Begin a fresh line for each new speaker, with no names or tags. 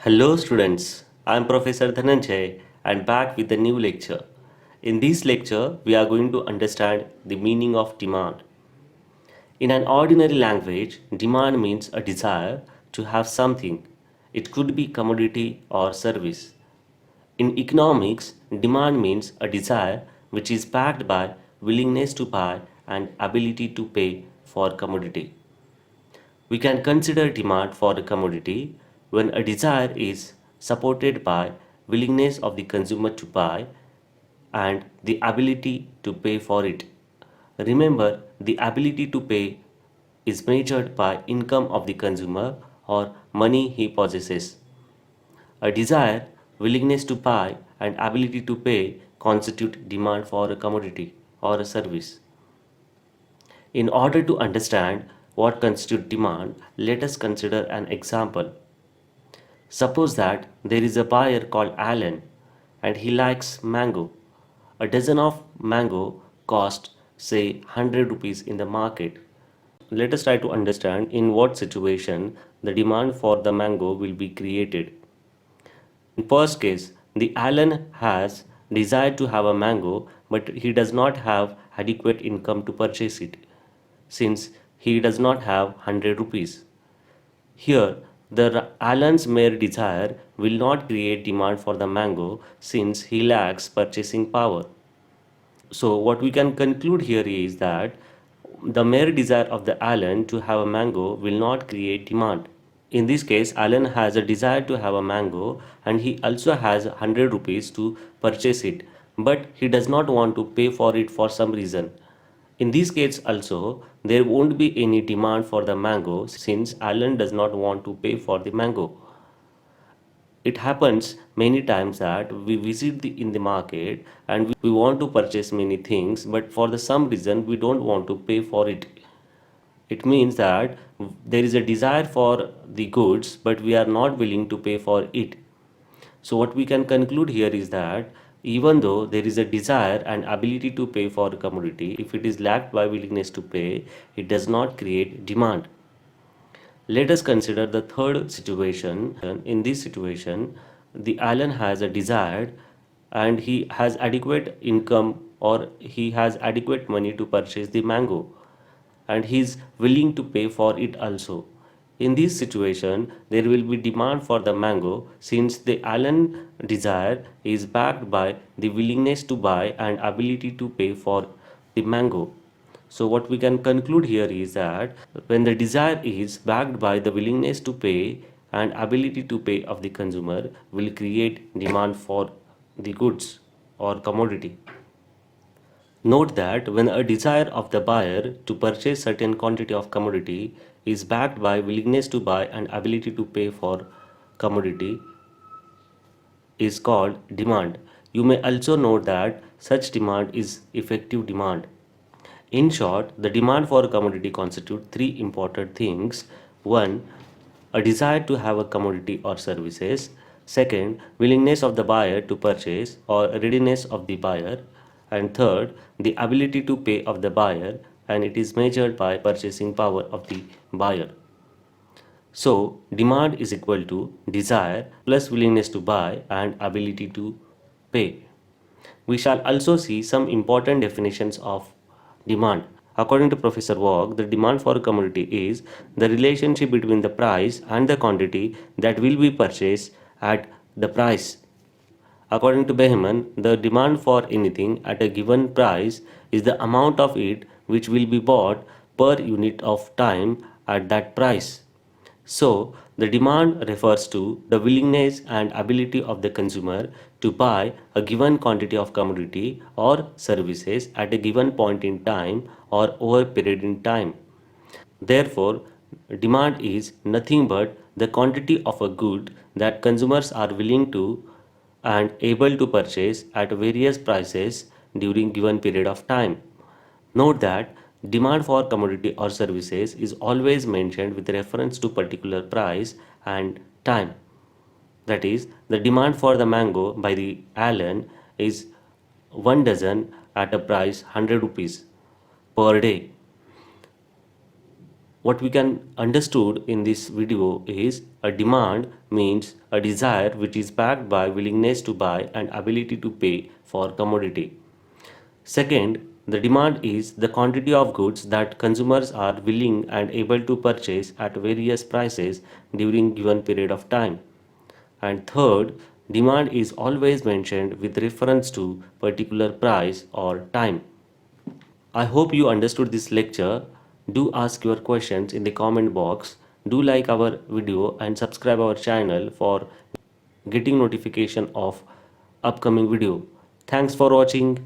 Hello students, I am Professor Dhananjay and back with a new lecture. In this lecture, we are going to understand the meaning of demand. In an ordinary language, demand means a desire to have something. It could be commodity or service. In economics, demand means a desire which is backed by willingness to buy and ability to pay for commodity. We can consider demand for a commodity when a desire is supported by willingness of the consumer to buy and the ability to pay for it. Remember, the ability to pay is measured by income of the consumer or money he possesses. A desire, willingness to buy, and ability to pay constitute demand for a commodity or a service. In order to understand what constitutes demand, let us consider an example. Suppose that there is a buyer called Alan and he likes mango. A dozen of mango cost say 100 rupees in the market. Let us try to understand in what situation the demand for the mango will be created. In first case, the Alan has desired to have a mango but he does not have adequate income to purchase it since he does not have 100 rupees. Here, the Alan's mere desire will not create demand for the mango since he lacks purchasing power. So, what we can conclude here is that the mere desire of the Alan to have a mango will not create demand. In this case, Alan has a desire to have a mango and he also has 100 rupees to purchase it, but he does not want to pay for it for some reason. In this case also, there won't be any demand for the mango since Alan does not want to pay for the mango. It happens many times that we visit in the market and we want to purchase many things, but for the some reason we don't want to pay for it. It means that there is a desire for the goods, but we are not willing to pay for it. So, what we can conclude here is that even though there is a desire and ability to pay for a commodity, if it is lacked by willingness to pay, it does not create demand. Let us consider the third situation. In this situation, the Alan has a desire and he has adequate income or he has adequate money to purchase the mango and he is willing to pay for it also. In this situation, there will be demand for the mango since the Allen desire is backed by the willingness to buy and ability to pay for the mango. So, what we can conclude here is that when the desire is backed by the willingness to pay and ability to pay of the consumer will create demand for the goods or commodity. Note that when a desire of the buyer to purchase certain quantity of commodity is backed by willingness to buy and ability to pay for commodity is called demand. You may also note that such demand is effective demand. In short, the demand for a commodity constitutes three important things. One, a desire to have a commodity or services. Second, willingness of the buyer to purchase or readiness of the buyer. And third, the ability to pay of the buyer, and it is measured by purchasing power of the buyer. So, demand is equal to desire plus willingness to buy and ability to pay. We shall also see some important definitions of demand. According to Professor Wong, the demand for a commodity is the relationship between the price and the quantity that will be purchased at the price. According to Beheman, the demand for anything at a given price is the amount of it which will be bought per unit of time at that price. So, the demand refers to the willingness and ability of the consumer to buy a given quantity of commodity or services at a given point in time or over a period in time. Therefore, demand is nothing but the quantity of a good that consumers are willing to and able to purchase at various prices during given period of time. Note that demand for commodity or services is always mentioned with reference to particular price and time. That is, the demand for the mango by the Allen is 1 dozen at a price 100 rupees per day. what we can understood in this video is a demand means a desire which is backed by willingness to buy and ability to pay for commodity. Second, the demand is the quantity of goods that consumers are willing and able to purchase at various prices during given period of time. And third, demand is always mentioned with reference to particular price or time. I hope you understood this lecture. Do ask your questions in the comment box. Do like our video and subscribe our channel for getting notification of upcoming video. Thanks for watching.